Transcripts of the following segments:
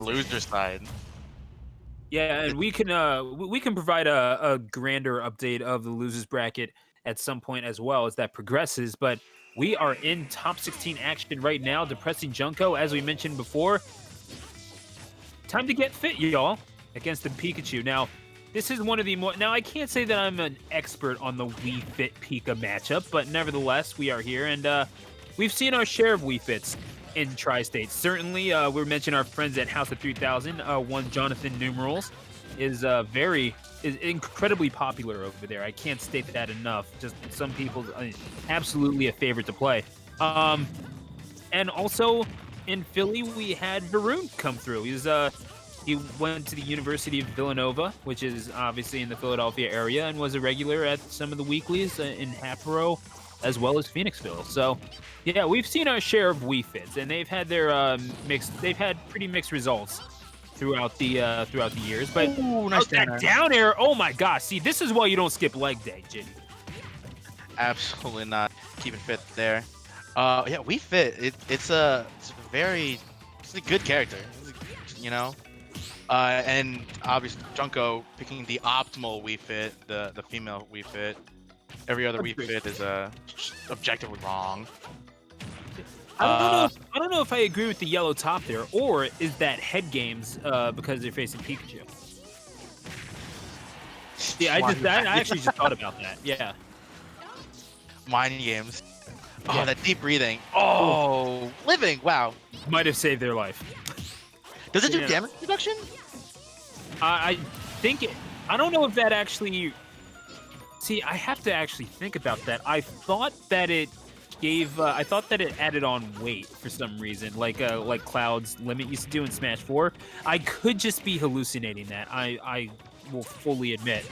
loser side. Yeah, and we can provide a grander update of the losers bracket at some point as well as that progresses. But we are in top 16 action right now. Depressing Junko, as we mentioned before, time to get fit, y'all, against the Pikachu. Now, this is one of the more. Now, I can't say that I'm an expert on the Wii Fit Pika matchup, but nevertheless, we are here, and we've seen our share of Wii Fits in Tri-State. Certainly, we mentioned our friends at House of 3000. One Jonathan Numerals is incredibly popular over there. I can't state that enough. Just some people, absolutely a favorite to play. And also in Philly, we had Varun come through. He went to the University of Villanova, which is obviously in the Philadelphia area, and was a regular at some of the weeklies in Hatboro, as well as Phoenixville. So, yeah, we've seen our share of Wii Fits, and they've had their They've had pretty mixed results throughout the years. But Ooh, nice that down air! Oh my gosh! See, this is why you don't skip leg day, Jitty. Absolutely not. Keep it fit there. Yeah, we fit. It's a good character, you know. And obviously Junko picking the optimal Wii Fit, the female Wii Fit. Every other Wii Fit is objectively wrong. I don't know if I agree with the yellow top there, or is that head games because they're facing Pikachu? Yeah, I actually just thought about that. Yeah. Mind games. Oh, Yeah. that deep breathing. Oh, living. Wow. Might have saved their life. Does it do Yeah. damage reduction? I think I don't know if that actually. See, I have to actually think about that. I thought that it added on weight for some reason, like Cloud's limit used to do in Smash 4. I could just be hallucinating that. I will fully admit,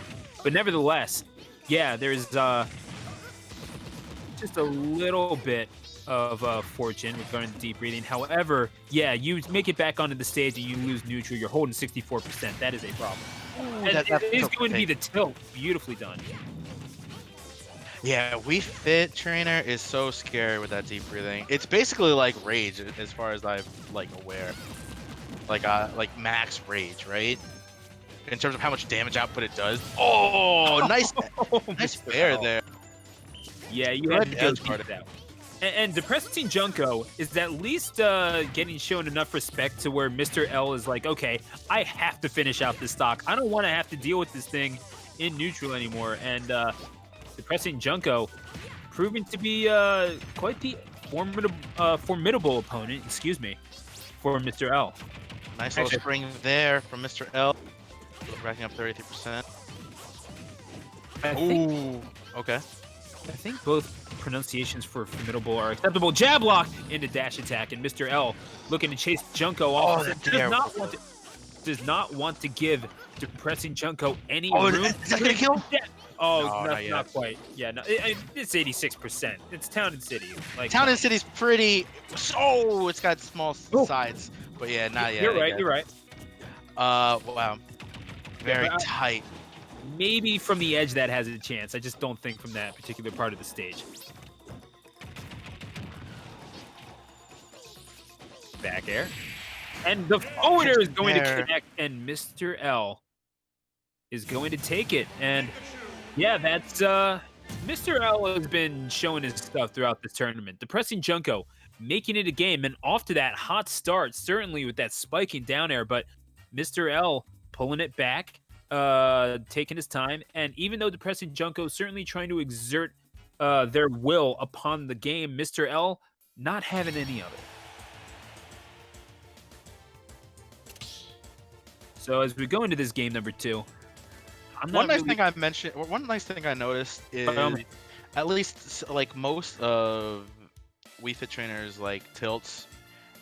but nevertheless, yeah, there's just a little bit of fortune regarding the deep breathing. However, yeah, you make it back onto the stage and you lose neutral. You're holding 64%. That is a problem. And That's it is okay. going to be the tilt. Beautifully done. Yeah, Wii Fit trainer is so scary with that deep breathing. It's basically like rage, as far as I'm aware. Like max rage, right? In terms of how much damage output it does. Oh, nice, nice fair there. Yeah, you had to go edge deep guard. that. And Depressing Junko is at least getting shown enough respect to where Mr.L is like, okay, I have to finish out this stock. I don't want to have to deal with this thing in neutral anymore. And Depressing Junko proving to be quite the formidable opponent, excuse me, for Mr.L. Nice little spring there from Mr.L. Racking up 33%. Ooh, okay. I think both pronunciations for formidable are acceptable. Jab lock into dash attack, and Mr.L looking to chase Junko off. Does not want to give Depressing Junko any room. Is that gonna kill? Oh, No, no, not yet. not quite. Yeah, no, it's 86%. It's Town and City. Like Town and City's pretty. Oh, it's got small sides, but yeah, not yet. You're right. You're right. Wow, very tight. Maybe from the edge that has a chance. I just don't think from that particular part of the stage. Back air. And the forward air is going to connect, and Mr.L is going to take it. And yeah, that's Mr.L has been showing his stuff throughout this tournament. Depressing Junko making it a game, and off to that hot start, certainly with that spiking down air, but Mr.L pulling it back, taking his time. And even though Depressing Junko certainly trying to exert their will upon the game, Mr.L not having any of it. So as we go into this game number 2, One nice thing I noticed is at least like most of Wii Fit trainers like tilts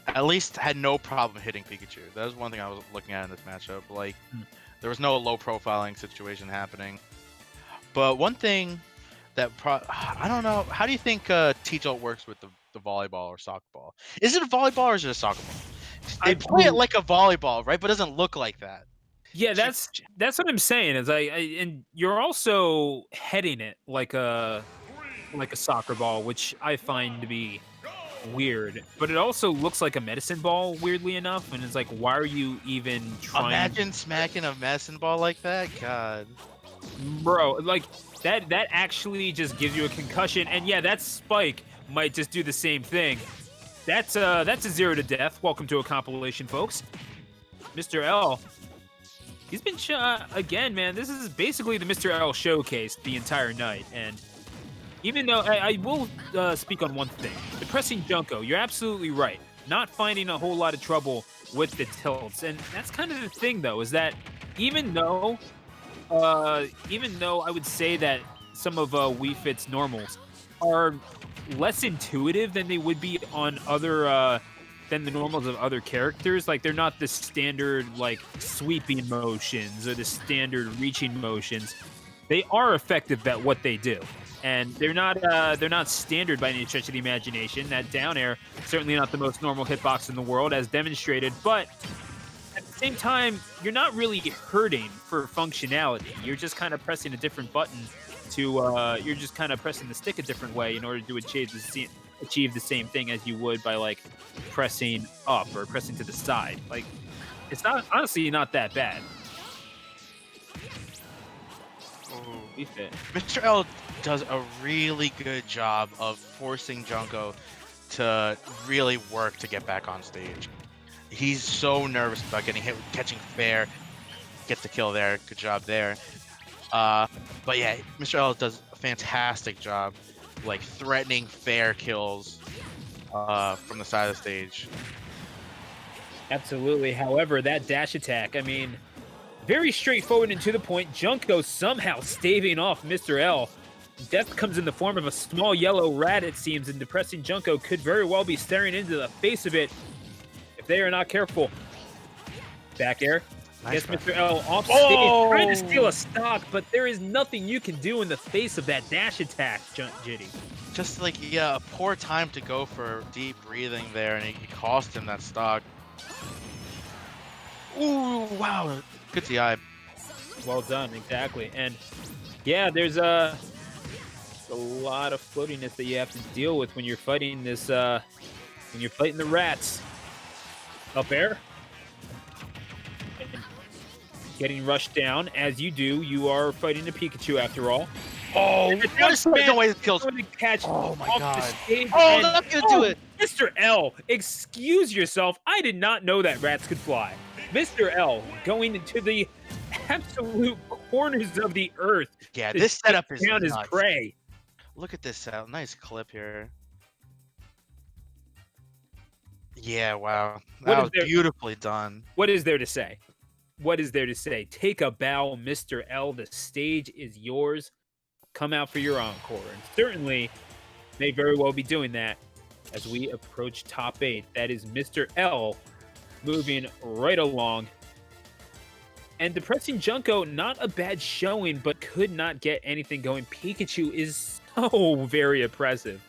at least had no problem hitting Pikachu. That was one thing I was looking at in this matchup. Like there was no low profiling situation happening. But one thing that I don't know, how do you think T-Jolt works with the volleyball or soccer ball? Is it a volleyball or is it a soccer ball? They play it like a volleyball, right? But it doesn't look like that. Yeah, that's what I'm saying. Is and you're also heading it like a soccer ball, which I find to be weird, but it also looks like a medicine ball, weirdly enough, and it's like, why are you even trying? Imagine smacking a medicine ball like that. God. Bro, like, that actually just gives you a concussion, and yeah, that spike might just do the same thing. That's a 0 to death. Welcome to a compilation, folks. Mr.L, he's been again, man. This is basically the Mr.L showcase the entire night, and even though I will speak on one thing, DepressingJunko, you're absolutely right. Not finding a whole lot of trouble with the tilts, and that's kind of the thing, though, is that even though I would say that some of Wii Fit's normals are less intuitive than they would be on other than the normals of other characters. Like, they're not the standard like sweeping motions or the standard reaching motions. They are effective at what they do, and they're not standard by any stretch of the imagination. That down air, certainly not the most normal hitbox in the world, as demonstrated, but at the same time, you're not really hurting for functionality. You're just kind of pressing a different button to, you're just kind of pressing the stick a different way in order to achieve the same thing as you would by, like, pressing up or pressing to the side. Like, it's not, honestly, not that bad. Mr. L does a really good job of forcing Junko to really work to get back on stage. He's so nervous about getting hit, catching fair, gets the kill there. Good job there. But yeah, Mr. L does a fantastic job, like threatening fair kills from the side of the stage. Absolutely. However, that dash attack, I mean, very straightforward and to the point. Junko somehow staving off Mr. L. Death comes in the form of a small yellow rat, it seems, and DepressingJunko could very well be staring into the face of it if they are not careful. Back air. Nice. Gets Mr. L off stage, trying to steal a stock, but there is nothing you can do in the face of that dash attack, Jitty. Just like, yeah, a poor time to go for deep breathing there, and it cost him that stock. Ooh, wow. Good TI. Well done, exactly. And yeah, there's a lot of floatiness that you have to deal with when you're fighting this, when you're fighting the rats. Up air. And getting rushed down. As you do, you are fighting a Pikachu after all. Oh, no way this kills. Catch oh my god. Oh, that's gonna do it. Mr. L, excuse yourself. I did not know that rats could fly. Mr. L going into the absolute corners of the earth. Yeah, this setup is down his nuts. prey. Look at this setup. Nice clip here. Yeah, wow. That was beautifully done. What is there to say? What is there to say? Take a bow, Mr. L. The stage is yours. Come out for your encore. And certainly may very well be doing that as we approach top 8. That is Mr. L moving right along. And DepressingJunko, not a bad showing, but could not get anything going. Pikachu is so very oppressive.